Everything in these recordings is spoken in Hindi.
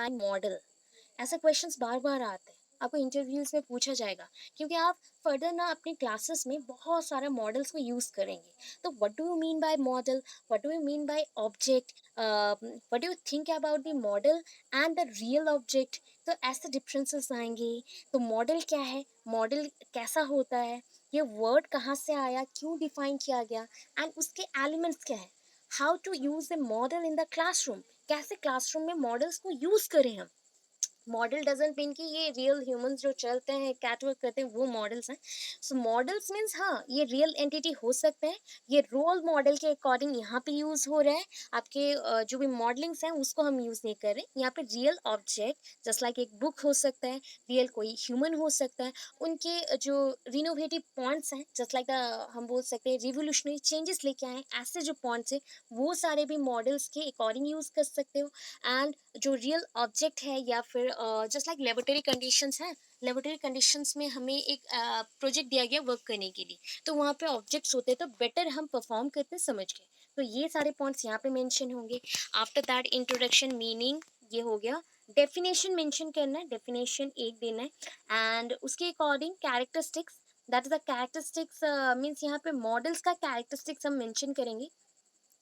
Bye model? ऐसे क्वेश्चंस बार-बार आते हैं। आपको इंटरव्यूज़ में पूछा जाएगा क्योंकि आप फर्दर ना अपनी क्लासेस में बहुत सारे मॉडल्स को यूज़ करेंगे। तो what do you mean by model? What do you mean by object? What do you think about the model and the real object? तो ऐसे डिफरेंसेस आएँगे। तो मॉडल क्या है? मॉडल कैसा होता है? ये वर्ड कहाँ से आया? क्यों डिफाइन किया गया? एंड उसके एलिमेंट्स क्या हैं? How to use the model in the classroom? कैसे क्लासरूम में मॉडल्स को यूज़ करें हम? मॉडल डजंट मीन कि ये रियल ह्यूमंस जो चलते हैं कैट वर्क करते हैं वो मॉडल्स हैं। सो मॉडल्स मीन्स हाँ ये रियल एंटिटी हो सकते हैं। ये रोल मॉडल के अकॉर्डिंग यहाँ पे यूज हो रहा है। आपके जो भी मॉडलिंग्स हैं उसको हम यूज नहीं कर रहे यहाँ पे। रियल ऑब्जेक्ट जस्ट लाइक एक बुक हो सकता है, रियल कोई ह्यूमन हो सकता है। उनके जो रिनोवेटिव पॉइंट्स हैं जस्ट लाइक हम बोल सकते हैं रिवोल्यूशनरी चेंजेस लेके आए हैं, ऐसे जो पॉइंट्स हैं वो सारे भी मॉडल्स के अकॉर्डिंग यूज कर सकते हो। एंड जो रियल ऑब्जेक्ट है या फिर जस्ट लाइक लेबोरेटरी कंडीशंस हैं, लेबोरेटरी कंडीशंस में हमें एक प्रोजेक्ट दिया गया वर्क करने के लिए, तो वहाँ पे ऑब्जेक्ट्स होते हैं तो बेटर हम परफॉर्म करते समझ गए। तो ये सारे पॉइंट्स यहाँ पे मेंशन होंगे। आफ्टर दैट इंट्रोडक्शन मीनिंग ये हो गया। डेफिनेशन मेंशन करना है, डेफिनेशन एक देना है एंड उसके according characteristics, that is the characteristics means यहाँ पे मॉडल्स का कैरेक्टरिस्टिक्स हम मेंशन करेंगे।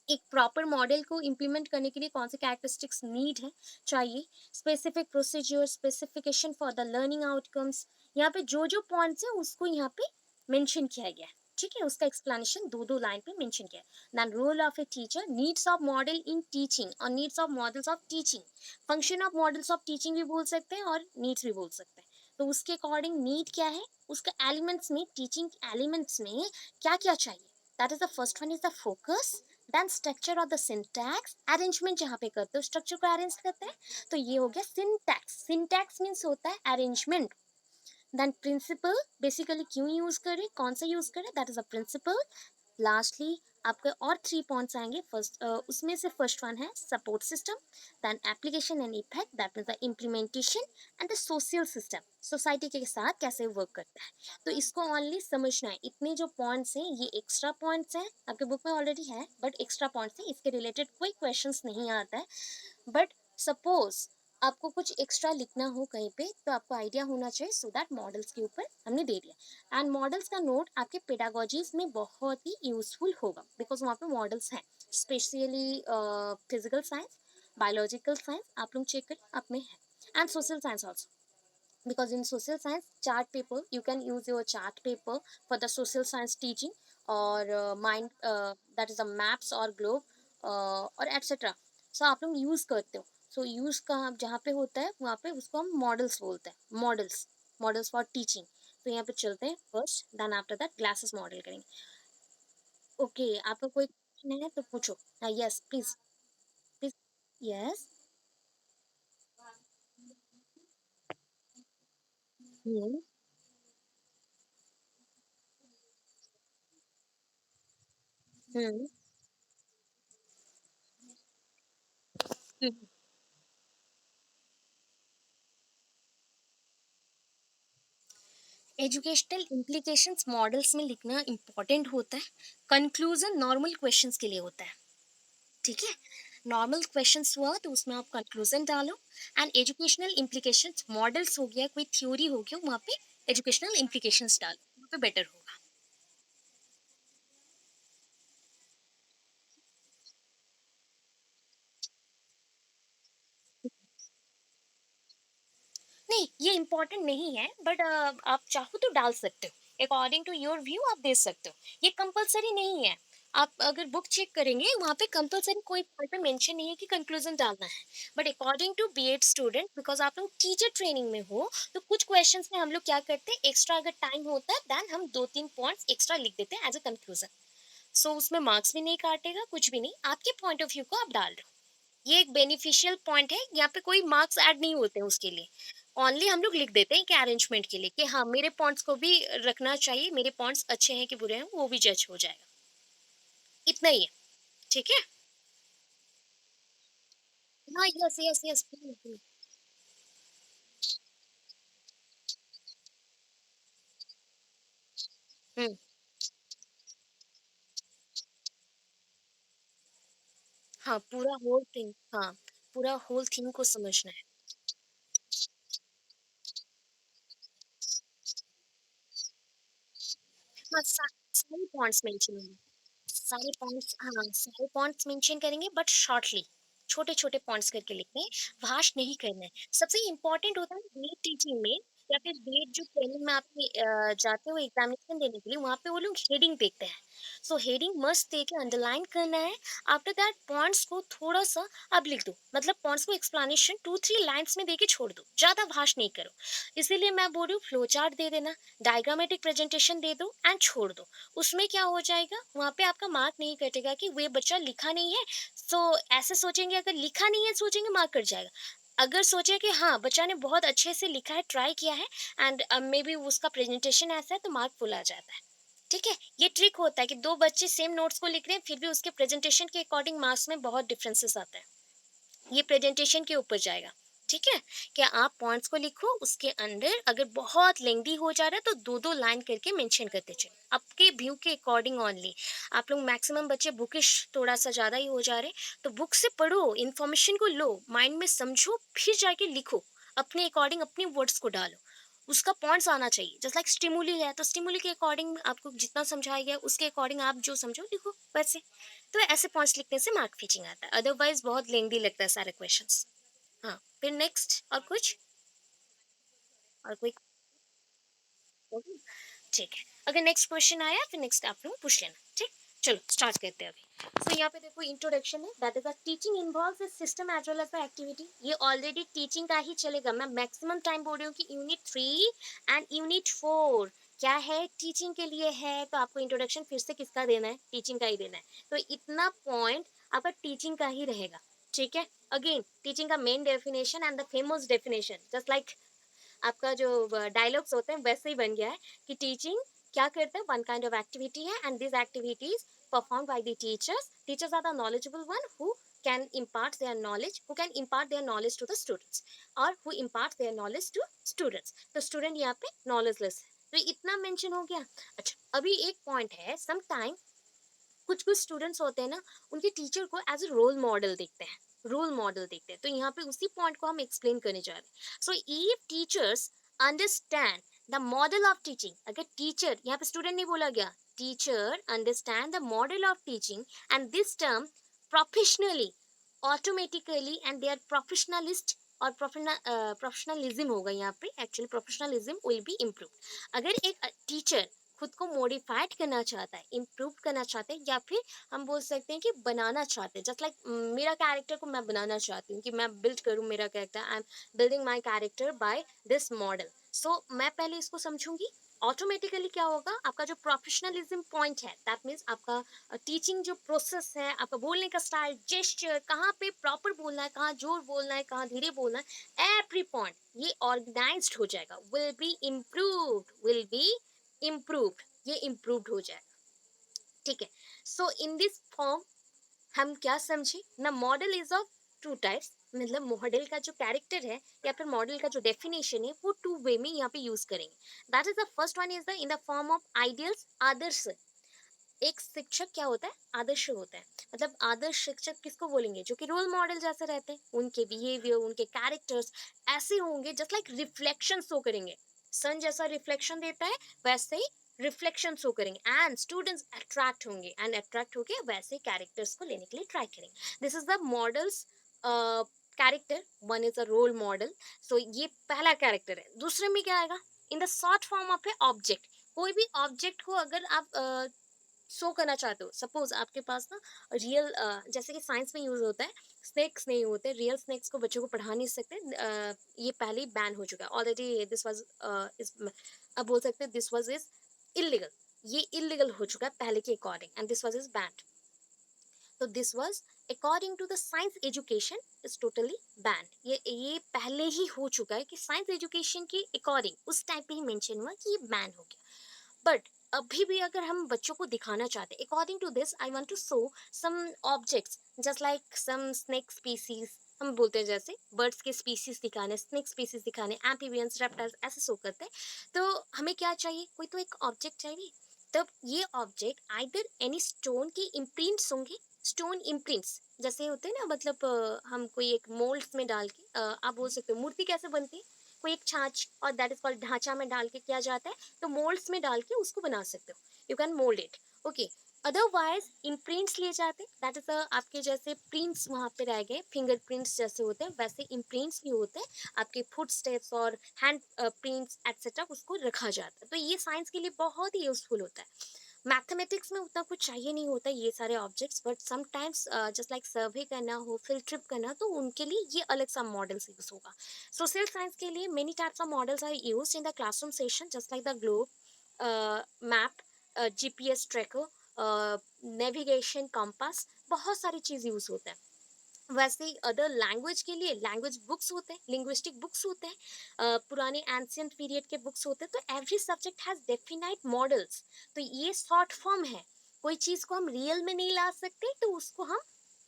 एक प्रॉपर मॉडल को इम्प्लीमेंट करने के लिए कौन से कैरेक्टरिस्टिक्स नीड है, चाहिए। Specific procedure, specification for the learning outcomes, यहाँ पे जो जो पॉइंट्स है उसको यहाँ पे मेंशन किया गया है। ठीक है, उसका एक्सप्लेनेशन दो दो लाइन पे मेंशन किया है। Then role of a teacher, needs of model in teaching और needs of models of teaching. Function of models of teaching भी बोल सकते हैं और नीड्स भी बोल सकते हैं। तो उसके अकॉर्डिंग नीड क्या है, उसका एलिमेंट्स में, टीचिंग एलिमेंट्स में क्या क्या चाहिए। That is the first one is the focus, then structure और द सिंटैक्स, अरेंजमेंट जहाँ पे करते हो स्ट्रक्चर को अरेंज करते हैं, तो ये हो गया सिंटैक्स। सिंटैक्स मीन्स होता है अरेंजमेंट। देन प्रिंसिपल, बेसिकली क्यों यूज करें, कौन सा यूज करें, that is a principle. Lastly आपके और थ्री पॉइंट्स आएंगे। फर्स्ट उसमें से फर्स्ट वन है support system, then application and effect, that means the implementation and the social system, society के साथ कैसे वर्क करता है। तो इसको ओनली समझना है। इतने जो पॉइंट्स हैं ये एक्स्ट्रा पॉइंट्स हैं, आपके बुक में ऑलरेडी है बट एक्स्ट्रा पॉइंट्स हैं, इसके रिलेटेड कोई क्वेश्चंस नहीं आता है। बट सपोज आपको कुछ एक्स्ट्रा लिखना हो कहीं पे तो आपको आइडिया होना चाहिए, सो दैट मॉडल्स के ऊपर हमने दे दिया। एंड मॉडल्स का नोट आपके पेडागोजीज में बहुत ही यूजफुल होगा बिकॉज वहाँ पे मॉडल्स हैं। Specially physical science, biological science आप लोग चेक करें आप में है, and social science also, because in social science chart paper you can use your chart paper for the social science teaching, or mind that is a maps or globe और etc. सो आप लोग यूज करते हो। सो यूज का जहाँ पे होता है वहाँ पे उसको हम मॉडल्स बोलते हैं, मॉडल्स, मॉडल्स फॉर टीचिंग। तो यहाँ पे चलते हैं first, then after that classes model करेंगे। ओके आपका कोई क्वेश्चन है तो पूछो। Yes please, please. Yes. Hmm. Hmm. Educational implications models में लिखना इंपॉर्टेंट होता है। कंक्लूजन नॉर्मल क्वेश्चंस के लिए होता है। ठीक है, नॉर्मल क्वेश्चंस हुआ तो उसमें आप कंक्लूजन डालो। एंड एजुकेशनल इम्प्लीकेशंस मॉडल्स हो गया, कोई थ्योरी हो गया, वहाँ पे एजुकेशनल इम्प्लीकेशंस डालो, वहाँ पे बेटर होगा। नहीं ये इम्पोर्टेंट नहीं है बट आप चाहो तो डाल सकते हो, अकॉर्डिंग टू योर व्यू आप दे सकते हो। ये कंपलसरी नहीं है। आप अगर बुक चेक करेंगे वहाँ पे कंपलसरी कोई पॉइंट पे मेंशन नहीं है कि कंक्लूजन डालना है। But according to BEd student, because आप लोग टीचर ट्रेनिंग में हो, तो कुछ क्वेश्चंस में हम लोग क्या करते हैं, एक्स्ट्रा अगर टाइम होता है देन हम दो तीन पॉइंट्स एक्स्ट्रा लिख देते हैं एज अ कंक्लूजन। सो उसमें मार्क्स भी नहीं काटेगा, कुछ भी नहीं, आपके पॉइंट ऑफ व्यू को आप डाल रहे हो। ये एक बेनिफिशियल पॉइंट है, यहाँ पे कोई मार्क्स ऐड नहीं होते हैं उसके लिए। ओनली हम लोग लिख देते हैं कि अरेंजमेंट के लिए कि हाँ मेरे पॉइंट्स को भी रखना चाहिए, मेरे पॉइंट्स अच्छे हैं कि बुरे हैं वो भी जज हो जाएगा। इतना ही है। ठीक है। हाँ यस यस यस प्लीज। हम्म। हाँ पूरा होल थिंग, हाँ पूरा होल थिंग को समझना है। हाँ, सारे पॉइंट्स मेंशन होंगे। सारे पॉइंट्स, हाँ, सारे पॉइंट्स मेंशन करेंगे बट शॉर्टली, छोटे-छोटे पॉइंट्स करके लिखने हैं, भाष्य नहीं करना है। सबसे इम्पोर्टेंट होता है ग्रेड टीचिंग में या फिर ग्रेड जो ट्रेनिंग में आपके जाते हो एग्ज़ामिनेशन देने के लिए, वहाँ पे वो लोग हेडिंग देखते हैं। सो हेडिंग मस्ट देके अंडरलाइन करना है। आफ्टर दैट पॉइंट्स को थोड़ा-सा आप लिख दो। मतलब पॉइंट्स को एक्सप्लेनेशन 2-3 लाइन्स में देके छोड़ दो, ज़्यादा भाष्य नहीं करो। इसीलिए मैं बोल रही हूँ फ्लो चार्ट दे देना, डायग्रामेटिक प्रेजेंटेशन दे दो एंड छोड़ दो। उसमें क्या हो जाएगा, वहाँ पे आपका मार्क नहीं कटेगा कि वे बच्चा लिखा नहीं है। सो ऐसे सोचेंगे, अगर लिखा नहीं है सोचेंगे मार्क कट जाएगा। अगर सोचे कि हाँ बच्चा ने बहुत अच्छे से लिखा है, ट्राई किया है एंड मे बी उसका प्रेजेंटेशन ऐसा है, तो मार्क फुल आ जाता है। ठीक है, ये ट्रिक होता है कि दो बच्चे सेम नोट्स को लिख रहे हैं फिर भी उसके प्रेजेंटेशन के अकॉर्डिंग मार्क्स में बहुत डिफरेंसेस आता है। ये प्रेजेंटेशन के ऊपर जाएगा। ठीक है, कि आप पॉइंट्स को लिखो, उसके अंदर अगर बहुत लेंदी हो जा रहा है तो दो दो लाइन करके मेंशन करते चलो, आपके व्यू के अकॉर्डिंग ओनली। आप लोग मैक्सिमम बच्चे बुकिश थोड़ा सा ज़्यादा ही हो जा रहे, तो बुक से पढ़ो, इन्फॉर्मेशन को लो, माइंड में समझो, फिर जाके लिखो, अपने अकॉर्डिंग अपने वर्ड्स को डालो। उसका पॉइंट्स आना चाहिए। जस्ट लाइक स्टिमुली है, तो स्टिमुली के अकॉर्डिंग आपको जितना समझाया गया उसके अकॉर्डिंग आप जो समझो लिखो, वैसे। तो ऐसे पॉइंट्स लिखने से मार्क फीचिंग आता है, अदरवाइज बहुत लेंदी लगता है सारे क्वेश्चंस। हाँ, फिर नेक्स्ट और कुछ, और कोई? ओके, ठीक है। अगर नेक्स्ट क्वेश्चन आया फिर नेक्स्ट आप लोग पूछ लेना, ठीक। चलो स्टार्ट करते हैं अभी। सो यहाँ पे देखो इंट्रोडक्शन है, that is a teaching involves a system as well as the activity. ये ऑलरेडी टीचिंग का ही चलेगा, मैं मैक्सिमम टाइम बोल रही हूँ कि यूनिट 3 एंड यूनिट 4 क्या है, टीचिंग के लिए है। तो आपको इंट्रोडक्शन फिर से किसका देना है, टीचिंग का ही देना है। तो इतना पॉइंट आपका टीचिंग का ही रहेगा। ठीक है, अगेन टीचिंग का main definition and the famous definition, just like आपका जो डायलॉग्स होते हैं वैसे ही बन गया है कि टीचिंग क्या करते हैं, वन काइंड ऑफ एक्टिविटी है and this activities perform by the teachers. Teachers are the knowledgeable one who can impart their knowledge, who can impart their knowledge to the students, or who impart their knowledge to students। तो स्टूडेंट यहाँ पे नॉलेजलेस है, तो इतना मेंशन हो गया। अच्छा, अभी एक पॉइंट है, सम टाइम कुछ कुछ स्टूडेंट्स होते हैं ना, उनके टीचर को एज ए रोल मॉडल देखते हैं, रोल मॉडल देखते हैं। तो यहाँ पे उसी पॉइंट को हम एक्सप्लेन करने जा रहे हैं। So if teachers understand the model of teaching, अगर टीचर, यहाँ पे स्टूडेंट नहीं बोला गया, teacher understand the model of teaching and this term professionally, automatically and they are professionalist, और प्रोफेशनलिज्म होगा यहाँ पे, actually professionalism will be improve. अगर एक टीचर खुद को मॉडिफाइड करना चाहता है, इम्प्रूव करना चाहते हैं, या फिर हम बोल सकते हैं कि बनाना चाहते हैं, जस्ट लाइक मेरा कैरेक्टर को मैं बनाना चाहती हूँ कि मैं बिल्ड करूँ मेरा character, I am building my character by this model. So मैं पहले इसको समझूंगी। ऑटोमेटिकली क्या होगा, आपका जो प्रोफेशनलिज्म पॉइंट है, दैट मीन्स आपका टीचिंग जो प्रोसेस है, आपका बोलने का स्टाइल, जेस्चर, कहाँ पे प्रॉपर बोलना है, कहाँ जोर बोलना है, कहाँ धीरे बोलना है, एवरी पॉइंट ये ऑर्गेनाइज्ड हो जाएगा, will be improved, will be improved, ये इम्प्रूव्ड हो जाए। ठीक है, सो इन दिस फॉर्म हम क्या समझे ना, model is of two types. मतलब मॉडल का जो कैरेक्टर है या फिर मॉडल का जो डेफिनेशन है वो टू वे में यहाँ पे यूज करेंगे। That is the first one, is the in the form of ideals, आदर्श। एक शिक्षक क्या होता है, आदर्श होता है। मतलब आदर्श शिक्षक किसको बोलेंगे, जो कि रोल मॉडल जैसे रहते हैं, उनके बिहेवियर, उनके कैरेक्टर्स ऐसे होंगे जस्ट लाइक रिफ्लेक्शन शो करेंगे। सन जैसा रिफ्लेक्शन देता है वैसे ही रिफ्लेक्शन शो करेंगे एंड स्टूडेंट्स अट्रैक्ट होंगे, एंड अट्रैक्ट होके वैसे कैरेक्टर्स को लेने के लिए ट्राई करेंगे। This is the models character, one is a role model. So ये पहला कैरेक्टर है। दूसरे में क्या आएगा, in the short form of a object. कोई भी ऑब्जेक्ट को अगर आप शो करना चाहते हो, सपोज आपके पास ना रियल, जैसे कि साइंस में यूज होता है, स्नेक्स नहीं होते, रियल स्नेक्स को बच्चों को पढ़ा नहीं सकते, ये पहले ही बैन हो चुका है ऑलरेडी, दिस वाज इस, अब बोल सकते हैं दिस वाज इज इलीगल, ये इलीगल हो चुका है पहले के according, and this was is banned. तो this was according to the science education is totally banned, ये पहले ही हो चुका है कि साइंस एजुकेशन के अकॉर्डिंग उस टाइप पे ही मेंशन हुआ कि ये बैन हो गया। बट अभी भी अगर हम बच्चों को दिखाना चाहते हैं, according to this I want to show some objects, just like some snake species, हम बोलते हैं जैसे बर्ड्स के स्पीसीज दिखाने, स्नेक स्पीसीज दिखाने, एम्फीबियंस, रेप्टाइल्स ऐसे शो करते हैं। तो हमें क्या चाहिए, कोई तो एक ऑब्जेक्ट चाहिए। तब ये ऑब्जेक्ट आइदर एनी स्टोन के इम्प्रिंट्स होंगे, स्टोन इम्प्रिंट्स जैसे होते हैं ना, मतलब हम कोई एक मोल्ड्स में डाल के आप बोल सकते हो मूर्ति कैसे बनती है, उसको एक छाछ और दैट इज कॉल्ड ढांचा में डाल के किया जाता है, तो मोल्ड्स में डाल के उसको बना सकते हो, you can mould it. Okay, otherwise imprints लिए जाते हैं, दैट इज आपके जैसे प्रिंट्स वहाँ पे रह गए, फिंगर प्रिंट्स जैसे होते हैं वैसे इम्प्रिंट्स भी होते हैं, आपके फुट स्टेप्स और हैंड प्रिंट्स एक्सेट्रा उसको रखा जाता है। तो ये साइंस के लिए बहुत ही यूजफुल होता है। मैथमेटिक्स में उतना कुछ चाहिए नहीं होता ये सारे objects, but sometimes just like survey करना हो, फील्ड ट्रिप करना, तो उनके लिए ये अलग सा मॉडल्स यूज होगा। सोशल साइंस के लिए many types of models are use in the classroom session, just like the globe, map, GPS tracker, navigation, compass, बहुत सारी चीज यूज होता है। वैसे ही अदर लैंग्वेज के लिए लैंग्वेज बुक्स होते हैं, लिंग्विस्टिक बुक्स होते हैं, पुराने एंशियंट पीरियड के बुक्स होते हैं। तो every subject has definite models. तो ये शॉर्ट फॉर्म है, कोई चीज को हम रियल में नहीं ला सकते तो उसको हम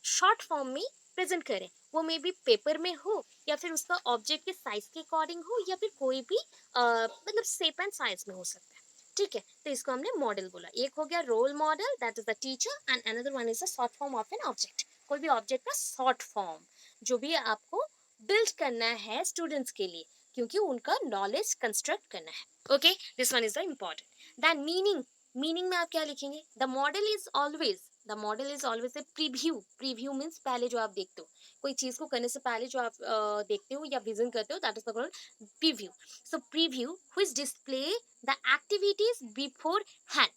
शॉर्ट फॉर्म में प्रेजेंट करें, वो मे बी पेपर में हो या फिर उसका ऑब्जेक्ट के साइज के अकॉर्डिंग हो या फिर कोई भी मतलब शेप एंड साइज में हो सकता है। ठीक है, तो इसको हमने मॉडल बोला। एक हो गया role model, that is the teacher, and another one is the short form of an object, कोई भी ऑब्जेक्ट का शॉर्ट फॉर्म जो भी आपको बिल्ड करना है स्टूडेंट्स के लिए, क्योंकि उनका नॉलेज कंस्ट्रक्ट करना है। Okay, this one is the important. Then meaning, meaning में आप क्या लिखेंगे? The model is always a preview. Preview means पहले जो आप देखते हो, कोई चीज को करने से पहले जो आप देखते हो या विजन करते हो, that is called preview. So preview which display the activities before hand.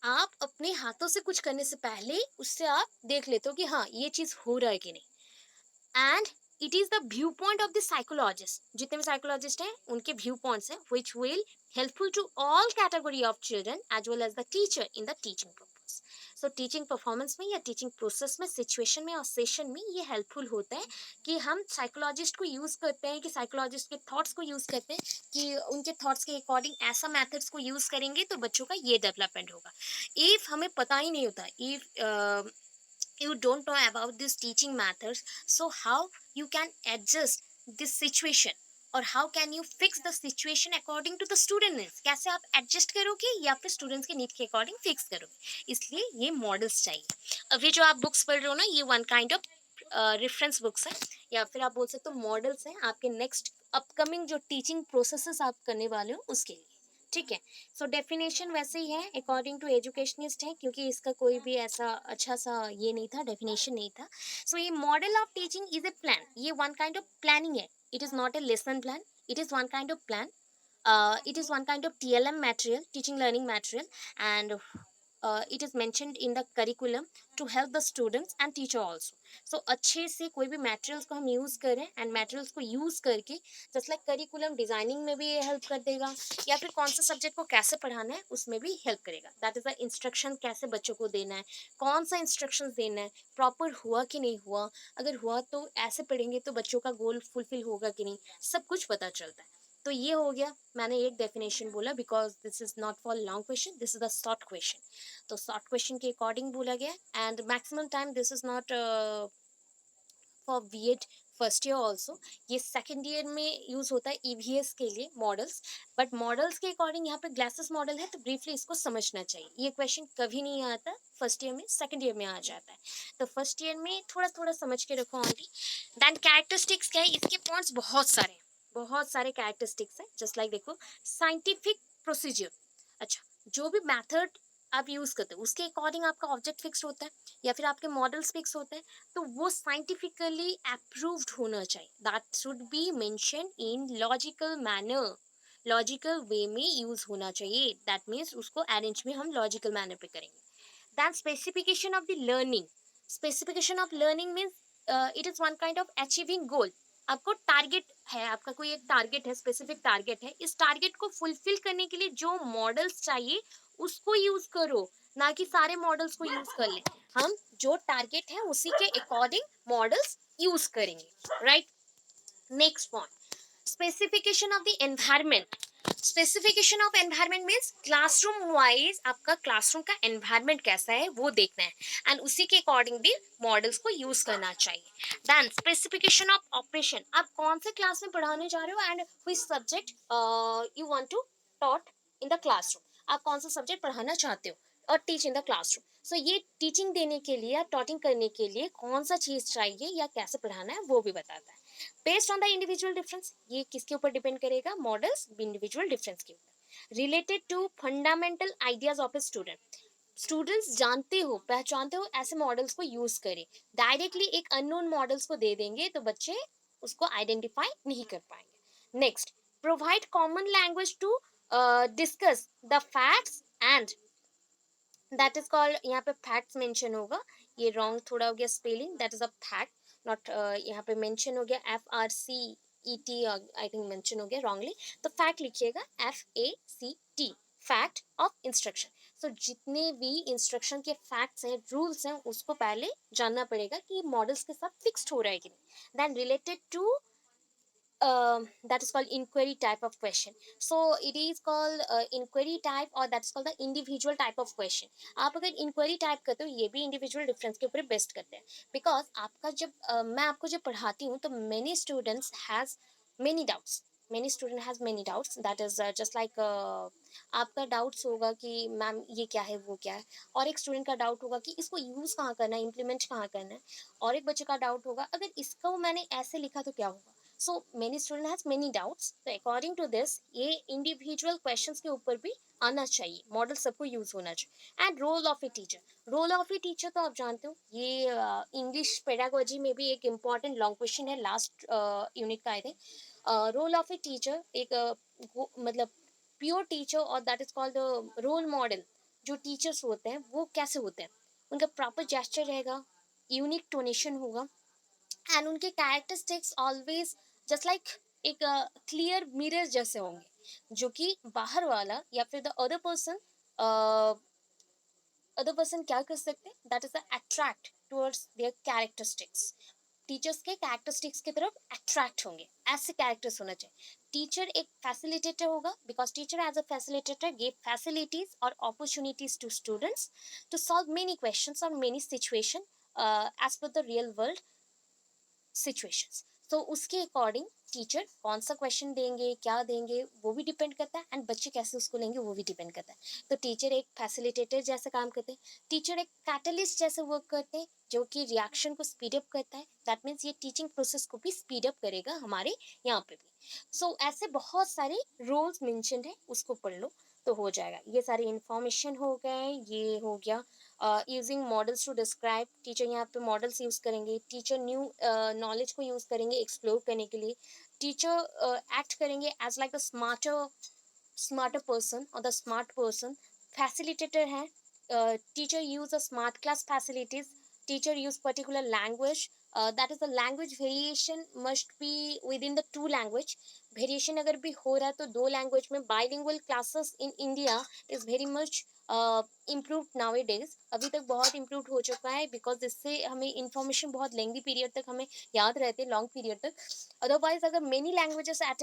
आप अपने हाथों से कुछ करने से पहले उससे आप देख लेते हो कि हाँ ये चीज हो रहा है कि नहीं। And it is the view point of the psychologist, जितने भी साइकोलॉजिस्ट हैं उनके व्यू पॉइंट्स हैं, which will helpful to all category of children as well as the teacher in the teaching purpose. So teaching performance में या टीचिंग प्रोसेस में, सिचुएशन में और सेशन में ये हेल्पफुल होता है कि हम साइकोलॉजिस्ट को यूज करते हैं, कि साइकोलॉजिस्ट के थॉट्स को यूज करते हैं, कि उनके थॉट्स के अकॉर्डिंग ऐसा मेथड्स को यूज करेंगे तो बच्चों का ये डेवलपमेंट होगा। इफ हमें पता ही नहीं होता, if you don't know about these teaching methods, so how you can adjust this situation और how can you fix the situation according to the student needs, कैसे आप एडजस्ट करोगे या फिर स्टूडेंट्स के नीड के अकॉर्डिंग फिक्स करोगे, इसलिए ये मॉडल्स चाहिए। अभी जो आप बुक्स पढ़ रहे हो ना, ये one kind of reference books है, या फिर आप बोल सकते हो मॉडल्स हैं आपके नेक्स्ट अपकमिंग जो टीचिंग प्रोसेसेस आप करने वाले हो उसके लिए। ठीक है, सो डेफिनेशन वैसे ही है, अकॉर्डिंग टू एजुकेशनिस्ट है, क्योंकि इसका कोई भी ऐसा अच्छा सा ये नहीं था, डेफिनेशन नहीं था। सो ये model of teaching is a plan, ये वन काइंड ऑफ प्लानिंग है, it is not a lesson plan, it is one kind of plan. It is one kind of TLM material, teaching learning material, and it is mentioned in the curriculum to help the students and teacher also. So अच्छे से कोई भी materials को हम use करें, and materials को use करके just like curriculum designing में भी ये help कर देगा, या फिर कौन सा subject को कैसे पढ़ाना है उसमें भी help करेगा। that is the instruction, कैसे बच्चों को देना है, कौन सा instructions देना है, proper हुआ कि नहीं हुआ, अगर हुआ तो ऐसे पढ़ेंगे तो बच्चों का गोल फुलफिल होगा कि नहीं, सब कुछ पता चलता है। तो ये हो गया, मैंने एक डेफिनेशन बोला, because this is not for long question, this is the short question. तो शॉर्ट क्वेश्चन के अकॉर्डिंग बोला गया, and maximum time this is not for BEd first year also, ये सेकेंड ईयर में यूज होता है ईवीएस के लिए मॉडल्स। बट मॉडल्स के अकॉर्डिंग यहाँ पे ग्लासेस मॉडल है, तो ब्रीफली इसको समझना चाहिए। ये क्वेश्चन कभी नहीं आता फर्स्ट ईयर में, सेकेंड ईयर में आ जाता है, तो फर्स्ट ईयर में थोड़ा थोड़ा समझ के रखो ऑनली। देन कैरेक्टरिस्टिक्स क्या है, इसके पॉइंट्स बहुत सारे हैं, बहुत सारे कैरेक्टरिस्टिक्स हैं, जस्ट लाइक देखो साइंटिफिक प्रोसीजर। अच्छा, जो भी मेथड आप यूज करते हो उसके अकॉर्डिंग आपका ऑब्जेक्ट फिक्स होता है या फिर आपके मॉडल्स फिक्स होते हैं, तो वो साइंटिफिकली अप्रूव्ड होना चाहिए, that should be mention in logical manner, logical वे में यूज होना चाहिए, दैट मीन्स उसको अरेंज में हम लॉजिकल मैनर पे करेंगे। Then specification of the learning, specification of learning means it is one kind of achieving goal. आपको टारगेट है, आपका कोई एक टारगेट है, स्पेसिफिक टारगेट है, इस टारगेट को फुलफिल करने के लिए जो मॉडल्स चाहिए उसको यूज करो, ना कि सारे मॉडल्स को यूज कर ले। हम जो टारगेट है उसी के अकॉर्डिंग मॉडल्स यूज करेंगे, right. Next point, specification of the environment. Specification of environment means classroom wise आपका क्लासरूम का एनवायरमेंट कैसा है वो देखना है, एंड उसी के अकॉर्डिंग भी मॉडल्स को यूज करना चाहिए। देन स्पेसिफिकेशन ऑफ ऑपरेशन, आप कौन से क्लास में पढ़ाने जा रहे हो and which subject you want to taught in the classroom, आप कौन सा सब्जेक्ट पढ़ाना चाहते हो, और teach in the classroom. So ये टीचिंग देने के लिए या टॉटिंग करने के लिए कौन सा चीज़ चाहिए या कैसे पढ़ाना है वो भी बताता है। Based on the individual difference, ये किसके ऊपर डिपेंड करेगा? मॉडल्स इंडिविजुअल डिफरेंस के ऊपर। Related to fundamental ideas of a student, students जानते हो पहचानते हो ऐसे मॉडल्स को यूज करें। डायरेक्टली एक अननोन मॉडल्स को दे देंगे तो बच्चे उसको आइडेंटिफाई नहीं कर पाएंगे। Next, provide common language to discuss the facts and, that is called, यहाँ पे फैक्ट्स मेंशन होगा, ये रॉन्ग थोड़ा हो गया spelling, that is a fact not, यहाँ पे मेंशन हो गया FRCET, आई थिंक मेंशन हो गया रॉन्गली, तो फैक्ट लिखिएगा FACT, फैक्ट ऑफ इंस्ट्रक्शन। सो जितने भी इंस्ट्रक्शन के फैक्ट्स हैं, रूल्स हैं, उसको पहले जानना पड़ेगा कि मॉडल्स के साथ फिक्स्ड हो रहा है कि नहीं। Then related to, that is called inquiry type of question. So it is called inquiry type, or that's called the individual type of question. आप अगर inquiry type करते हो, ये भी individual difference के ऊपर बेस्ट करते हैं। because आपका जब मैं आपको जब पढ़ाती हूँ तो many students has many doubts, many student has many doubts, that is just like आपका डाउट्स होगा कि मैम ये क्या है वो क्या है, और एक स्टूडेंट का डाउट होगा कि इसको यूज़ कहाँ करना है, इम्प्लीमेंट कहाँ करना है, और एक बच्चे का डाउट होगा अगर इसको मैंने ऐसे लिखा तो क्या होगा। So many student has many doubts, तो अकॉर्डिंग टू दिस ये इंडिविजुअल क्वेश्चंस के ऊपर भी आना चाहिए, मॉडल सबको यूज होना चाहिए। And role of a teacher, role of a teacher तो आप जानते हो, ये इंग्लिश पेडागोजी में भी एक इम्पॉर्टेंट लॉन्ग क्वेश्चन है लास्ट यूनिट का I think. Role of a teacher एक मतलब प्योर टीचर, और that is called role model. जो टीचर्स होते हैं वो कैसे होते हैं, उनका प्रॉपर जेस्चर रहेगा, यूनिक टोनेशन होगा, एंड उनके कैरेक्टरिस्टिक्स ऑलवेज जस्ट लाइक एक क्लियर मिरर जैसे होंगे, जो कि बाहर वाला या फिर द अदर पर्सन क्या कर सकते हैं, that is the attract towards their characteristics. Teachers के कैरेक्टरिस्टिक्स की तरफ अट्रैक्ट होंगे, ऐसे कैरेक्टर्स होना चाहिए। टीचर एक फैसिलिटेटर होगा, because teacher as a facilitator give facilities और opportunities to students to solve many questions और many situation as per the real world situations. तो उसके अकॉर्डिंग टीचर कौन सा क्वेश्चन देंगे, क्या देंगे, वो भी डिपेंड करता है, एंड बच्चे कैसे उसको लेंगे वो भी डिपेंड करता है। तो टीचर एक फैसिलिटेटर जैसे काम करते हैं, टीचर एक कैटलिस्ट जैसे वर्क करते हैं, जो कि रिएक्शन को स्पीड अप करता है। दैट मीन्स ये टीचिंग प्रोसेस को भी स्पीड अप करेगा हमारे यहाँ पे भी। सो ऐसे बहुत सारे रोल्स मेंशन्ड है, उसको पढ़ लो तो हो जाएगा। ये सारी इंफॉर्मेशन हो गए, ये हो गया using models to describe. Teacher यहाँ पे मॉडल्स यूज करेंगे, टीचर न्यू नॉलेज को यूज करेंगे एक्सप्लोर करने के लिए। टीचर एक्ट करेंगे as like the smarter person और द स्मार्ट पर्सन। फैसिलिटेटर है, teacher use a smart class facilities, teacher use particular language, that is the language variation must be within the two language. Variation अगर भी हो रहा है तो दो लैंग्वेज में। Bilingual classes in India is very much improve now days, अभी तक बहुत इम्प्रूव हो चुका है, बिकॉज इससे हमें इंफॉर्मेशन बहुत लेंदी पीरियड तक हमें याद रहते हैं, लॉन्ग पीरियड तक। अदरवाइज अगर many languages at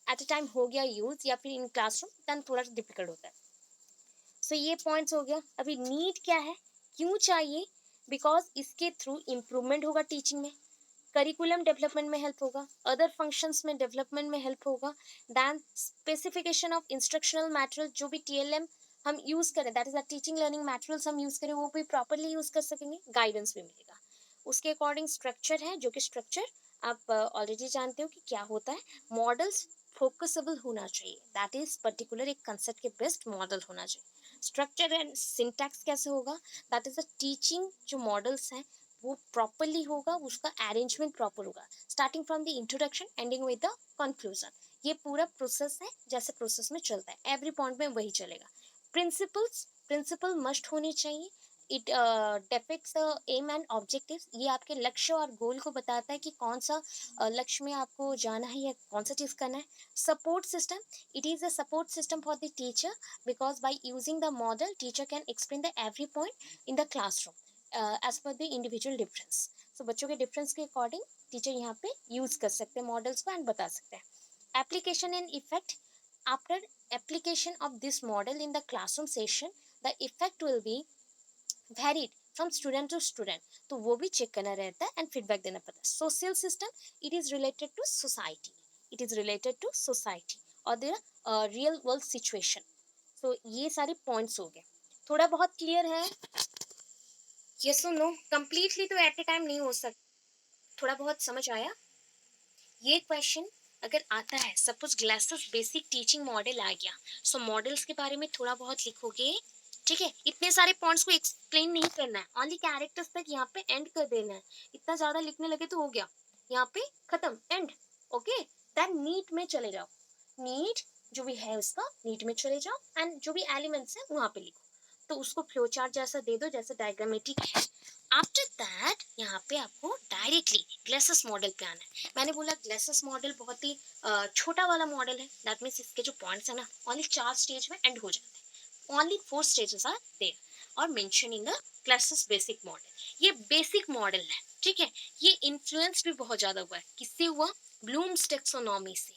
a time हो गया यूज या फिर इन क्लासरूम, देन थोड़ा सा डिफिकल्ट होता है। सो ये पॉइंट्स हो गया। अभी नीड क्या है, क्यों चाहिए? बिकॉज इसके थ्रू इम्प्रूवमेंट होगा टीचिंग में, करिकुलम डेवलपमेंट में हेल्प होगा, अदर फंक्शंस में डेवलपमेंट में हेल्प होगा, then specification of instructional material जो भी TLM हम यूज करें, that is the teaching learning materials हम यूज करें, वो भी प्रॉपरली यूज कर सकेंगे, गाइडेंस भी मिलेगा। उसके अकॉर्डिंग स्ट्रक्चर है, जो कि स्ट्रक्चर आप ऑलरेडी जानते हो कि क्या होता है। मॉडल्स फोकसेबल होना चाहिए, दैट इज पर्टिकुलर एक कंसेप्ट के बेस्ट मॉडल होना चाहिए। स्ट्रक्चर एंड सिंटैक्स कैसे होगा, दैट इज द टीचिंग जो मॉडल्स हैं वो प्रॉपरली होगा, उसका अरेंजमेंट प्रॉपर होगा, starting from the introduction ending with the conclusion. ये पूरा प्रोसेस है, जैसे प्रोसेस में चलता है, एवरी पॉइंट में वही चलेगा। प्रिंसिपल मस्ट होनी चाहिए। It depicts the aim and objectives, ये आपके लक्ष्य और गोल को बताता है कि कौन सा लक्ष्य में आपको जाना है या कौन सा चीज़ करना है। Support system, it is a support system for the teacher, because by using the model teacher can explain the every point in the classroom as per the individual difference. So बच्चों के डिफरेंस के अकॉर्डिंग टीचर यहाँ पे यूज कर सकते हैं मॉडल्स को एंड बता सकते हैं। Application and effect, after application of this model in the classroom session, the effect will be varied from student to student, तो वो भी चेक करना रहता है एंड फीडबैक देना पड़ता है। Social system, it is related to society, it is related to society और there real world situation. So ये सारे पॉइंट्स हो गए। थोड़ा बहुत क्लियर है? यस और नो? कंप्लीटली तो एट ए टाइम नहीं हो सकता, थोड़ा बहुत समझ आया? ये क्वेश्चन अगर आता है, suppose Glaser's basic teaching model आ गया, सो मॉडल्स के बारे में थोड़ा बहुत लिखोगे, ठीक है? इतने सारे पॉइंट्स को एक्सप्लेन नहीं करना है, ओनली कैरेक्टर्स तक यहाँ पे एंड कर देना है। इतना ज्यादा लिखने लगे तो हो गया, यहाँ पे खत्म, एंड। ओके, देन नीट में चले जाओ, नीट जो भी है उसका नीट में चले जाओ, एंड जो भी एलिमेंट्स है वहां पे लिखो, तो उसको फ्लो चार्ट जैसा दे दो जैसे डायग्रामेटिक है। आफ्टर दैट यहाँ पे आपको डायरेक्टली ग्लासेस मॉडल पे आना है। मैंने बोला ग्लासेस मॉडल बहुत ही छोटा वाला मॉडल है, दैट मीन्स इसके जो पॉइंट्स है ना ओनली 4 स्टेज में एंड हो जाते हैं, ओनली 4 स्टेजेस आर देयर और mention in the glasses basic model. ये बेसिक मॉडल है, ठीक है? ये इन्फ्लुएंस भी बहुत ज्यादा हुआ है, किससे हुआ? ब्लूम्स टेक्सोनॉमी से।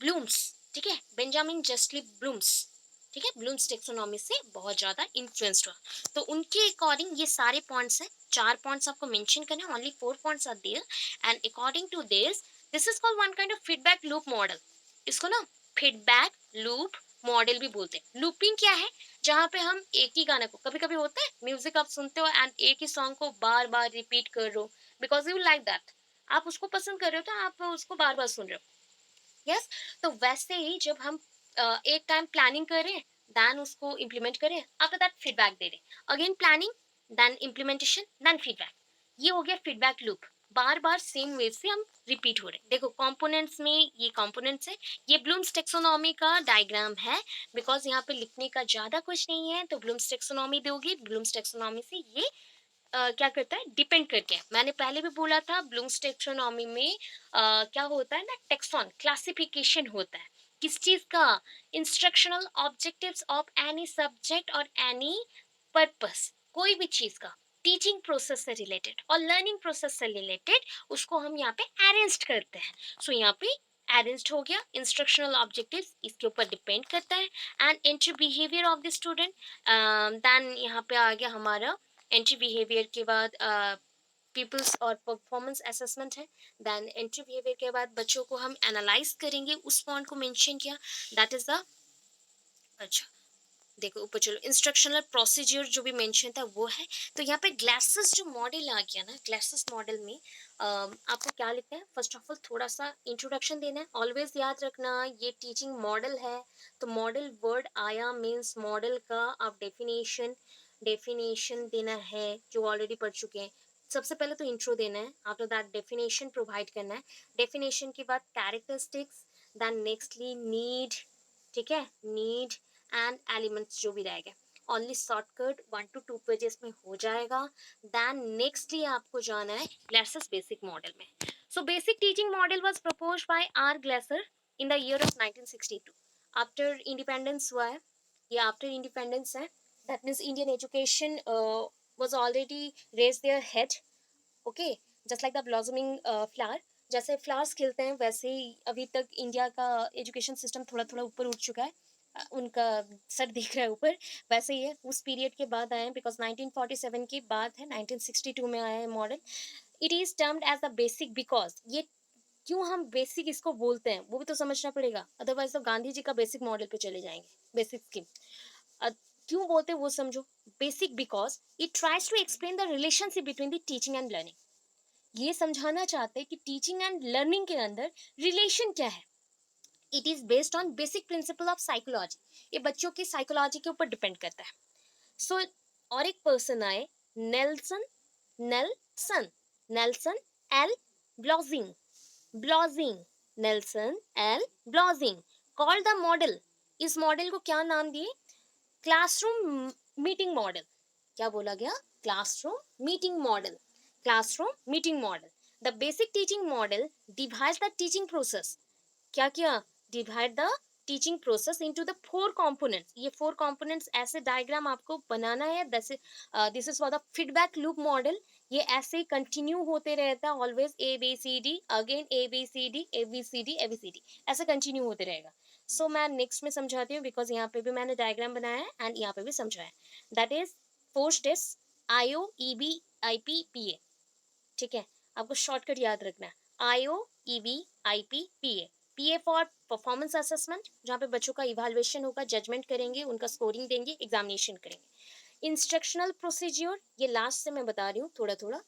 ब्लूम्स, ठीक है, बेंजामिन जस्टली ब्लूम्स, ठीक है, ब्लूम्स टेक्सोनॉमी से बहुत ज्यादा इन्फ्लुएंस्ड हुआ। तो उनके अकॉर्डिंग ये सारे पॉइंट्स हैं, 4 पॉइंट्स आपको मेंशन करने हैं, only 4 points are there, and according to this is called one kind of feedback loop model. इसको ना फीडबैक लूप मॉडल भी बोलते हैं। लूपिंग क्या है? जहाँ पे हम एक ही गाने को, कभी कभी होता है म्यूजिक आप सुनते हो एंड एक ही सॉन्ग को बार बार रिपीट कर रहे हो, बिकॉज यू लाइक दैट, आप उसको पसंद कर रहे हो तो आप उसको बार बार सुन रहे हो। यस, तो वैसे ही जब हम एक टाइम प्लानिंग करें, देन उसको इम्प्लीमेंट करें, आफ्टर दैट फीडबैक दे रहे, again planning, then implementation, then feedback, ये हो गया फीडबैक लूप। बार बार सेम वे से हम रिपीट हो रहे हैं। देखो कंपोनेंट्स में ये कंपोनेंट्स है, ये ब्लूम्स टेक्सोनॉमी का डायग्राम है, बिकॉज यहाँ पे लिखने का ज्यादा कुछ नहीं है, तो ब्लूम्स टेक्सोनॉमी दोगे, ब्लूम्स टेक्सोनॉमी से ये क्या करता है, डिपेंड करके है। मैंने पहले भी बोला था ब्लूम्स टेक्सोनॉमी में क्या होता है ना, टेक्सॉन क्लासिफिकेशन होता है, किस चीज का? Instructional objectives of any subject और एनी पर्पस, कोई भी चीज का टीचिंग प्रोसेस से रिलेटेड और लर्निंग प्रोसेस से रिलेटेड, उसको हम यहाँ पे अरेंज करते हैं। सो यहाँ पे अरेंज्ड हो गया, इंस्ट्रक्शनल ऑब्जेक्टिव्स इसके ऊपर डिपेंड करता है, and entry behaviour of the student, then यहाँ पे आ गया हमारा एंट्री बिहेवियर के बाद पीपल्स और परफॉर्मेंस असेसमेंट है, देन एंट्री बिहेवियर के बाद बच्चों को हम एनालाइज करेंगे, उस पॉइंट को मेंशन किया, दैट इज द, अच्छा देखो ऊपर चलो, इंस्ट्रक्शनल प्रोसीजर जो भी मेंशन था वो है। तो यहाँ पे ग्लासेस जो मॉडल आ गया ना, ग्लासेस मॉडल में आपको क्या लिखना है? फर्स्ट ऑफ ऑल थोड़ा सा इंट्रोडक्शन देना है, ऑलवेज याद रखना ये टीचिंग मॉडल है, तो मॉडल वर्ड आया मीन्स मॉडल का आप डेफिनेशन देना है, जो ऑलरेडी पढ़ चुके हैं। सबसे पहले तो इंट्रो देना है, आफ्टर दैट डेफिनेशन प्रोवाइड करना है, डेफिनेशन के बाद कैरेक्टरिस्टिक्स, देन नेक्स्टली नीड, ठीक है, नीड एंड एलिमेंट्स जो भी रहेगा, ओनली शॉर्टकट 1 to 2 पेजेस में हो जाएगा। देन नेक्स्टली आपको जाना है ग्लासेस बेसिक मॉडल में। So basic teaching model was proposed by R Glaser in the year of 1962, after independence हुआ है, ये आफ्टर इंडिपेंडेंस है, that means Indian education was already raised their head, okay, just like the blossoming flower, जैसे फ्लावर्स खिलते हैं वैसे ही अभी तक इंडिया का एजुकेशन सिस्टम थोड़ा थोड़ा ऊपर उठ चुका है, उनका सर दिख रहा है ऊपर, वैसे ही है, उस पीरियड के बाद आए हैं, बिकॉज 1947 की बात है, 1962 में आया है model. It is termed as the basic, because ये क्यों हम बेसिक इसको बोलते हैं वो भी तो समझना पड़ेगा, अदरवाइज तो गांधी जी का बेसिक मॉडल पे चले जाएंगे, बेसिक स्कीम। क्यों बोलते हैं वो समझो, basic because it tries to explain the relationship between the teaching and learning, ये समझाना चाहते हैं कि टीचिंग एंड लर्निंग के अंदर रिलेशन क्या है। It is based on basic principle of psychology, ये बच्चों की साइकोलॉजी के ऊपर डिपेंड करता है। सो और एक पर्सन आए, Nelson, Nelson, Nelson L Bossing, Bossing, Nelson L Bossing, called the model, इस मॉडल को क्या नाम दिए? Classroom meeting model. क्या बोला गया? Classroom meeting model, classroom meeting model. The basic teaching model divides the teaching process, क्या किया? Divide the teaching process into the 4 components, ये 4 कंपोनेंट्स ऐसे डायग्राम आपको बनाना है, this is for the feedback loop model, ये ऐसे कंटिन्यू होते रहता है always, A B C D again, A B C D A B C D A B C D, ऐसे कंटिन्यू होते रहेगा। सो मैं नेक्स्ट में समझाती हूँ, बिकॉज यहाँ पे भी मैंने डायग्राम बनाया है एंड यहाँ पे भी समझाया, that is 4 steps, IO EB IP PA, ठीक है, आपको शॉर्टकट याद रखना है, IO EB IP PA, PA for performance assessment, जहाँ पे बच्चों का इवैल्यूएशन होगा, जजमेंट करेंगे, उनका स्कोरिंग देंगे, एग्जामिनेशन करेंगे। इंस्ट्रक्शनल प्रोसीज्योर, ये लास्ट से मैं बता रही हूँ थोड़ा थोड़ा,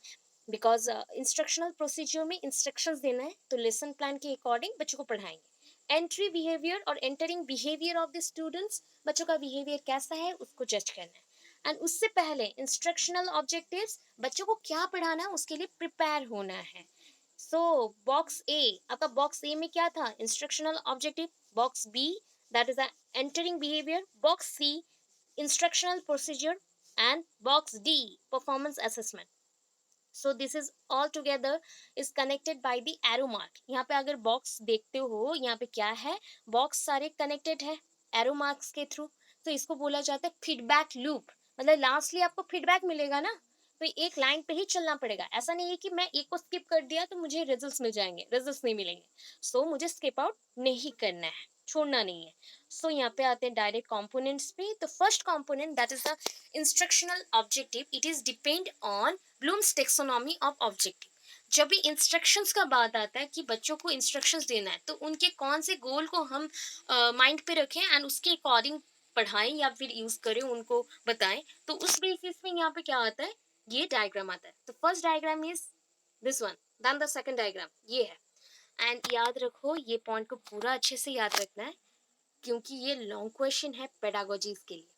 बिकॉज इंस्ट्रक्शनल प्रोसीज्योर में इंस्ट्रक्शंस देना है, तो लेसन प्लान के अकॉर्डिंग बच्चों को पढ़ाएंगे। एंट्री बिहेवियर और entering behaviour of the students, बच्चों का बिहेवियर कैसा है उसको जज करना है। एंड उससे पहले इंस्ट्रक्शनल ऑब्जेक्टिव्स, बच्चों को क्या पढ़ाना है उसके लिए प्रिपेयर होना है। सो बॉक्स ए, आपका बॉक्स ए में क्या था, instructional objective. Box B, that is the entering behaviour. Box C, instructional procedure. And box D, performance assessment. So this is all together is connected by the arrow mark. यहाँ पे अगर बॉक्स देखते हो, यहाँ पे क्या है, बॉक्स सारे कनेक्टेड है एरो मार्क्स के थ्रू। तो इसको बोला जाता है फीडबैक लूप। मतलब लास्टली आपको फीडबैक मिलेगा ना, तो एक लाइन पे ही चलना पड़ेगा। ऐसा नहीं है कि मैं एक को स्किप कर दिया तो मुझे रिजल्ट्स मिल जाएंगे, रिजल्ट्स नहीं मिलेंगे। सो मुझे स्किप आउट नहीं करना है, छोड़ना नहीं है। सो यहाँ पे आते हैं डायरेक्ट कंपोनेंट्स पे। तो first component that is the instructional objective, it is depend on blooms taxonomy of objective. जब भी इंस्ट्रक्शंस का बात आता है कि बच्चों को इंस्ट्रक्शंस देना है, तो उनके कौन से गोल को हम माइंड पे रखें एंड उसके अकॉर्डिंग पढ़ाएं या फिर यूज करें, उनको बताएं। तो उस बेसिस में यहाँ पे क्या आता है, ये डायग्राम आता है। तो first diagram is this one, then the second diagram ये है। एंड याद रखो, ये पॉइंट को पूरा अच्छे से याद रखना है, क्योंकि ये लॉन्ग क्वेश्चन है पेडागोजीज के लिए।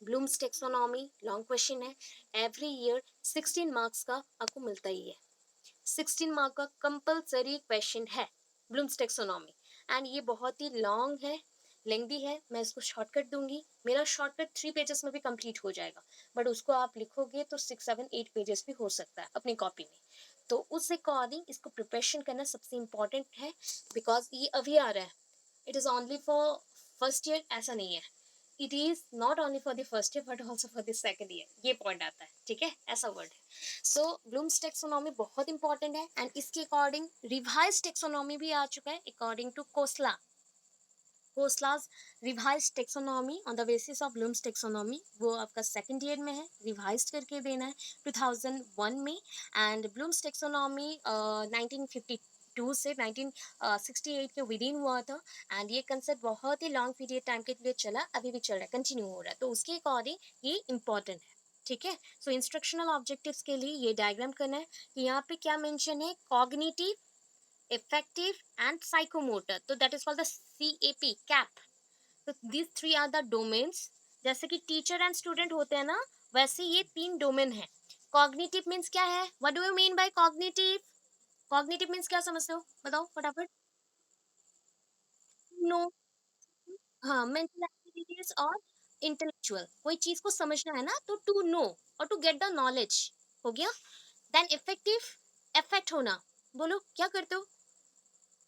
ब्लूम्स टेक्सोनॉमी लॉन्ग क्वेश्चन है, एवरी ईयर 16 मार्क्स का आपको मिलता ही है। 16 मार्क का कंपलसरी क्वेश्चन है ब्लूम्स टेक्सोनॉमी। एंड ये बहुत ही लॉन्ग है, लेंदी है। मैं इसको शॉर्टकट दूंगी, मेरा शॉर्टकट 3 पेजेस में भी कंप्लीट हो जाएगा, बट उसको आप लिखोगे तो 6, 7, 8 पेजेस भी हो सकता है अपनी कॉपी में। तो उस अकॉर्डिंग इसको प्रिपरेशन करना सबसे इम्पोर्टेंट है, बिकॉज ये अभी आ रहा है। It is only for first year, ऐसा नहीं है। It is not only for the first year but also for the second year, ये पॉइंट आता है, ठीक है, ऐसा वर्ड है। सो ब्लूम्स टेक्सोनॉमी बहुत इंपॉर्टेंट है। एंड इसके अकॉर्डिंग रिवाइज टेक्सोनॉमी भी आ चुका है अकॉर्डिंग टू कोसला। कोसलाज revise taxonomy on the basis of Bloom's taxonomy, वो आपका सेकंड ईयर में है, रिवाइज करके देना है 2001 में। एंड ब्लूम्स टेक्सोनॉमी 1952 से 1968 के विद इन हुआ था। एंड ये कंसेप्ट बहुत ही लॉन्ग पीरियड टाइम के लिए चला, अभी भी चल रहा है, कंटिन्यू हो रहा है। तो उसके अकॉर्डिंग ये इंपॉर्टेंट है, ठीक है। सो इंस्ट्रक्शनल ऑब्जेक्टिव्स के लिए ये डायग्राम करना है कि यहाँ पे क्या मेंशन है, कॉग्निटिव, effective and psychomotor, तो that is called the CAP CAP। तो these three are the domains। जैसे कि टीचर एंड स्टूडेंट होते हैं ना, वैसे ये 3 डोमेन है। कॉग्निटिव मीन्स क्या है, what do you mean by cognitive? Cognitive means क्या समझते हो, बताओ फटाफट। नो, हाँ, मेंटल एक्टिविटीज और इंटेलेक्चुअल, कोई चीज को समझना है ना, तो टू नो और टू गेट द नॉलेज, हो गया। देन इफेक्टिव, इफेक्ट होना, बोलो क्या करते हो,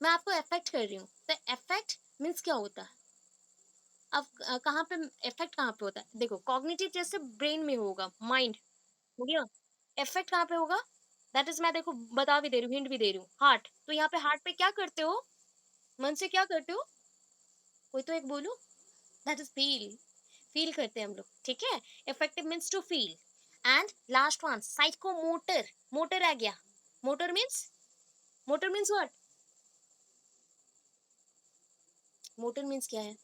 मैं आपको अफेक्ट कर रही हूँ, तो अफेक्ट मीन्स क्या होता है। अब कहाँ पे इफेक्ट कहाँ पे होता है, देखो कॉग्निटिव जैसे ब्रेन में होगा, माइंड, हो गया। इफेक्ट कहाँ पे होगा, दैट इज, मैं देखो बता भी दे रही हूँ, हिंट भी दे रही हूँ, हार्ट। तो यहाँ पे हार्ट पे क्या करते हो, मन से क्या करते हो, कोई तो एक बोलो, दैट इज फील, फील करते हैं हम लोग, ठीक है। Affective means to feel. And last one psychomotor, motor आ गया। Motor means, motor means what, motor means क्या है,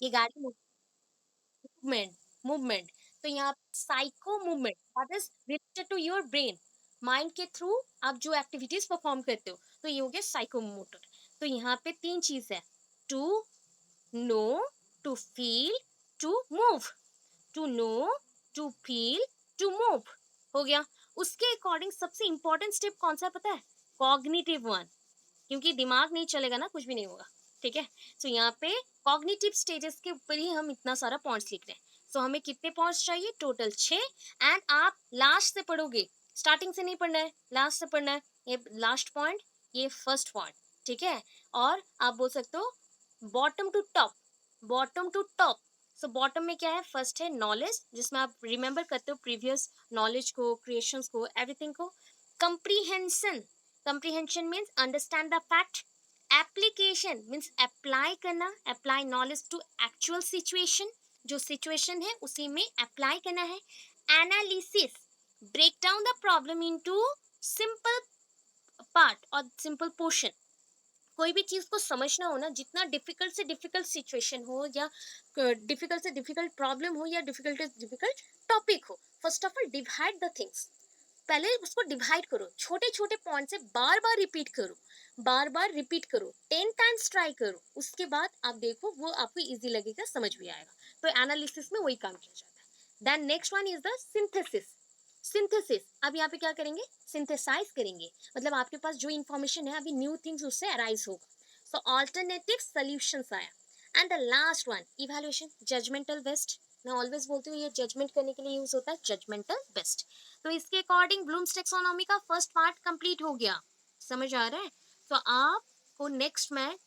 ये गाड़ी, मूवमेंट, मूवमेंट। तो यहाँ psycho movement that is related to your brain, mind के थ्रू आप जो एक्टिविटीज परफॉर्म करते हो, तो ये हो गया साइकोमोटर। तो यहाँ पे 3 चीज है, to know, to feel, to move. To know, to feel, to move, हो गया। उसके अकॉर्डिंग सबसे इंपॉर्टेंट स्टेप कौन सा है पता है, कॉग्निटिव वन, क्योंकि दिमाग नहीं चलेगा ना कुछ भी नहीं होगा, ठीक है। सो यहाँ पे कॉग्निटिव स्टेजेस के ऊपर ही हम इतना सारा पॉइंट्स लिख रहे हैं। सो हमें कितने पॉइंट्स चाहिए, टोटल 6। एंड आप लास्ट से पढ़ोगे, स्टार्टिंग से नहीं पढ़ना है, लास्ट से पढ़ना है। ये लास्ट पॉइंट, ये फर्स्ट पॉइंट, ठीक है। और आप बोल सकते हो bottom to top, bottom to top. So bottom में क्या है, फर्स्ट है नॉलेज, जिसमें आप रिमेंबर करते हो प्रीवियस नॉलेज को, क्रिएशंस को, एवरीथिंग को। Comprehension, comprehension means understand the fact। application means apply करना, apply knowledge to actual situation, जो situation है उसी में apply करना है। analysis, break down the problem into simple part और simple portion। कोई भी चीज को समझना हो ना, जितना डिफिकल्ट से डिफिकल्ट सिचुएशन हो या डिफिकल्ट से डिफिकल्ट प्रॉब्लम हो या डिफिकल्ट से डिफिकल्ट टॉपिक हो, first of all divide the things. पहले उसको डिवाइड करो, छोटे छोटे पॉइंट से बार बार रिपीट करो, बार बार रिपीट करो, 10 टाइम्स ट्राई करो, उसके बाद आप देखो वो आपको इजी लगेगा, समझ भी आएगा। तो एनालिसिस में वही काम किया जाता है। Then next one is the synthesis. Synthesis, अब यहाँ पे क्या करेंगे, सिंथेसाइज करेंगे, मतलब आपके पास जो इंफॉर्मेशन है अभी न्यू थिंग्स उससे अराइज होगा, सो ऑल्टरनेटिव सॉल्यूशंस आया। And the last one evaluation, judgemental best. मैं ऑलवेज बोलती हूँ ये जजमेंट करने के लिए यूज होता है, जजमेंटल बेस्ट। तो इसके अकॉर्डिंग ब्लूम्स टेक्सोनॉमी का फर्स्ट पार्ट कंप्लीट हो गया, समझ आ रहा है। तो आपको नेक्स्ट में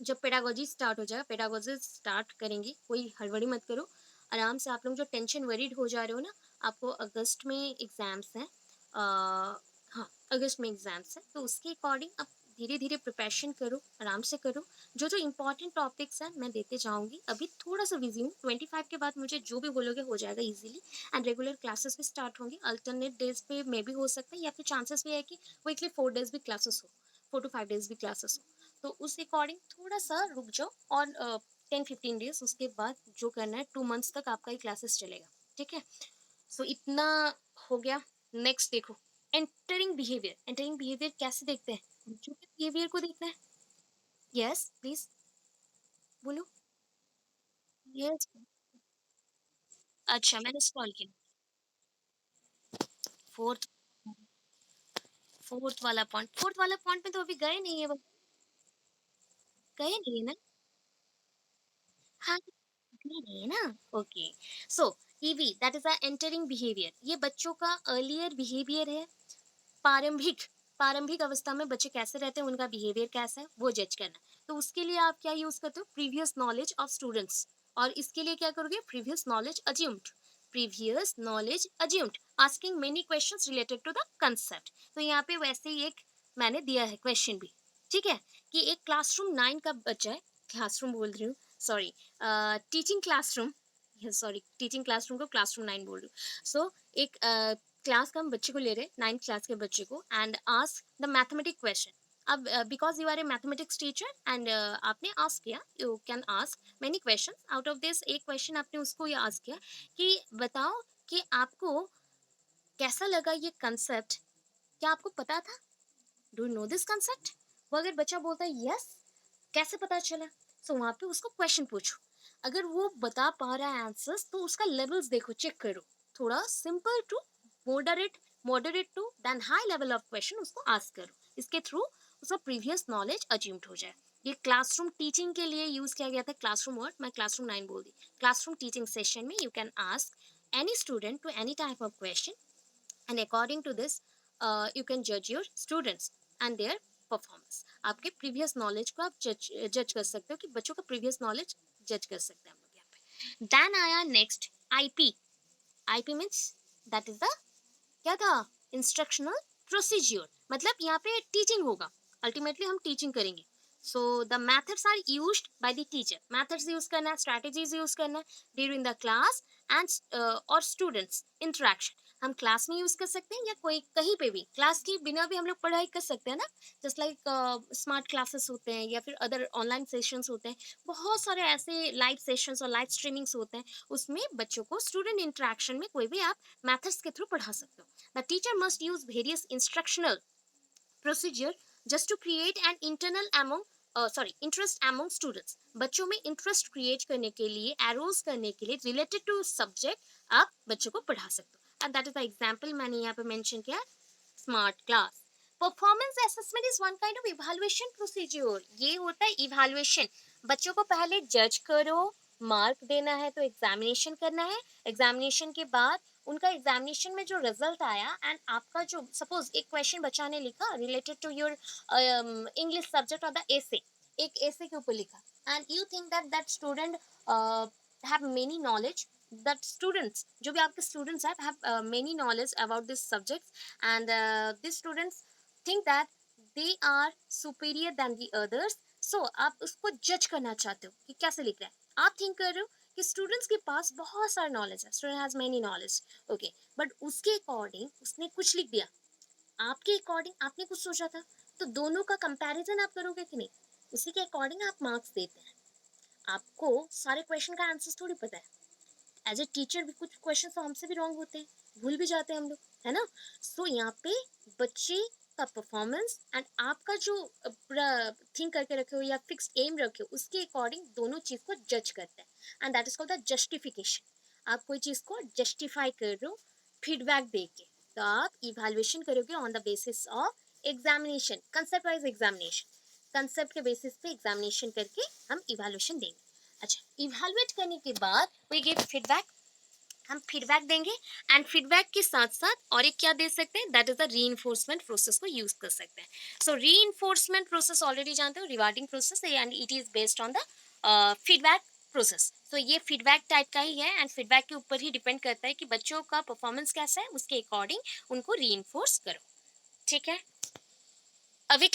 जब पेडागोजी स्टार्ट हो जाएगा, पेडागोजी स्टार्ट करेंगे, कोई हड़बड़ी मत करो, आराम से। आप लोग जो टेंशन वरीड हो जा रहे हो ना, आपको अगस्त में एग्जाम्स हैं, हाँ अगस्त में एग्जाम्स हैं, तो उसके अकॉर्डिंग आप धीरे धीरे प्रिपरेशन करो, आराम से करो। जो जो इंपॉर्टेंट टॉपिक्स हैं मैं देते जाऊंगी, अभी थोड़ा सा बिजी हूँ, 25 के बाद मुझे जो भी बोलोगे हो जाएगा इजीली। एंड रेगुलर क्लासेस भी स्टार्ट होंगी, अल्टरनेट डेज पे मे भी हो सकता है, या फिर चांसेस भी है कि वीकली 4 डेज भी क्लासेस हो, 4 to 5 डेज भी क्लासेस हो। तो उस अकॉर्डिंग थोड़ा सा रुक जाओ, और 10-15 डेज उसके बाद जो करना है, 2 मंथ्स तक आपका ही क्लासेस चलेगा, ठीक है। सो इतना हो गया। नेक्स्ट देखो, एंटरिंग बिहेवियर। एंटरिंग बिहेवियर कैसे देखते हैं, बच्चों के बिहेवियर को देखना है। यस प्लीज बोलो। यस, अच्छा मैंने स्क्रॉल किया। फोर्थ, फोर्थ वाला पॉइंट में तो अभी गए नहीं है गए नहीं है ना। हाँ, गए नहीं है ना। Okay, so EV that is a entering behaviour, ये बच्चों का अर्लियर बिहेवियर है। प्रारंभिक प्रारंभिक अवस्था में बच्चे कैसे रहते हैं, उनका बिहेवियर कैसा है, वो जज करना। तो उसके लिए आप क्या यूज करते हो, प्रीवियस नॉलेज ऑफ स्टूडेंट्स। और इसके लिए क्या करोगे, previous knowledge assumed, previous knowledge assumed, asking many questions related to the concept. तो यहाँ पे वैसे ही एक मैंने दिया है क्वेश्चन भी, ठीक है, कि एक क्लासरूम 9 का बच्चा है, क्लासरूम बोल रही हूँ, sorry, teaching classroom, sorry teaching classroom को क्लासरूम 9 बोल रही हूँ। सो एक क्लास का हम बच्चे को ले रहे, 9th क्लास के बच्चे को, and ask the mathematic question. अब because you are a mathematics teacher and आपने आस्क किया, you can ask many question, out of this एक क्वेश्चन आपने उसको ये आस्क किया कि बताओ कि आपको कैसा लगा ये कंसेप्ट, क्या आपको पता था, डू नो दिस कंसेप्ट। वो अगर बच्चा बोलता है यस, कैसे पता चला, सो वहां पे उसको क्वेश्चन पूछो। अगर वो बता पा रहा है आंसर्स, तो उसका लेवल्स देखो, चेक करो, थोड़ा simple to moderate, moderate to then high level of question उसको आस्क करो। इसके थ्रू उसका प्रीवियस नॉलेज अचीव्ड हो जाए। ये क्लासरूम टीचिंग के लिए यूज किया गया था, क्लासरूम वर्ड मैं क्लासरूम 9 बोल दी। क्लासरूम टीचिंग सेशन में you can ask any student to any type of question, and according to this you can जज your students and their performance. आपके प्रीवियस नॉलेज को आप जज कर सकते हो, कि बच्चों का प्रीवियस नॉलेज जज कर सकते हैं हम लोग यहाँ पे। देन आया next IP. IP means that is the, क्या था, इंस्ट्रक्शनल प्रोसीज्योर, मतलब यहाँ पे टीचिंग होगा, अल्टीमेटली हम टीचिंग करेंगे। So the methods are used by the teacher, methods use करना, स्ट्रेटजीज यूज करना ड्यूरिंग द क्लास एंड और स्टूडेंट्स इंटरेक्शन। हम क्लास में यूज कर सकते हैं या कोई कहीं पे भी, क्लास के बिना भी हम लोग पढ़ाई कर सकते हैं ना, जस्ट लाइक स्मार्ट क्लासेस होते हैं या फिर अदर ऑनलाइन सेशंस होते हैं, बहुत सारे ऐसे लाइव सेशंस और लाइव स्ट्रीमिंग्स होते हैं, उसमें बच्चों को स्टूडेंट इंटरेक्शन में कोई भी आप methods के थ्रू पढ़ा सकते हो। The teacher must use various instructional procedure just to create an internal among interest among students। बच्चों में इंटरेस्ट क्रिएट करने के लिए, एरोज करने के लिए, रिलेटेड टू सब्जेक्ट आप बच्चों को पढ़ा सकते हो। And that is the example मैंने यहाँ पे मेंशन किया, smart class. Performance assessment is one kind of evaluation procedure, ये होता है इवैल्यूएशन। बच्चों को पहले जज करो, मार्क देना है तो एग्जामिनेशन करना है, एग्जामिनेशन के बाद उनका एग्जामिनेशन में जो रिजल्ट आया, एंड आपका जो सपोज एक क्वेश्चन बच्चा ने लिखा related to your English subject और द एसे, एक एसे के ऊपर लिखा, and you think that that student have many knowledge, that students, जो भी आपके students हैं, have many knowledge about this subject, and these students think that they are superior than the others। so आप उसको जज करना चाहते हो कि कैसे लिख रहा है, आप थिंक कर रहे हो कि स्टूडेंट्स के पास बहुत सारा नॉलेज है, student has many knowledge, okay, but उसके अकॉर्डिंग उसने कुछ लिख दिया, आपके अकॉर्डिंग आपने कुछ सोचा था, तो दोनों का कंपैरिजन आप करोगे कि नहीं, उसी के अकॉर्डिंग आप मार्क्स देते हैं। आपको सारे क्वेश्चन का आंसर थोड़ी पता है, एज ए टीचर भी कुछ क्वेश्चन तो हमसे भी रॉन्ग होते हैं, भूल भी जाते हैं हम लोग, है ना। सो यहाँ पे बच्चे का परफॉर्मेंस एंड आपका जो थिंक करके रखे हो या फिक्स एम रखे हो उसके अकॉर्डिंग दोनों चीज को जज करते हैं, and that is called the justification. आप कोई चीज को जस्टिफाई कर रहे हो फीडबैक दे के, तो आप इवेल्युएशन करोगे on the basis of examination, concept wise examination, concept के बेसिस पे एग्जामिनेशन करके हम इवेल्युएशन देंगे। अच्छा, इवेलुएट करने के बाद वी गिव फीडबैक, हम फीडबैक देंगे, एंड फीडबैक के साथ साथ और एक क्या दे सकते हैं, that is the reinforcement process को यूज कर सकते हैं। सो रीइंफोर्समेंट प्रोसेस ऑलरेडी जानते हो, rewarding process, and it is based on the feedback process. तो ये फीडबैक टाइप का ही है, एंड फीडबैक के ऊपर ही डिपेंड करता है कि बच्चों का परफॉर्मेंस कैसा है, उसके अकॉर्डिंग उनको रीइंफोर्स करो। ठीक है, अभी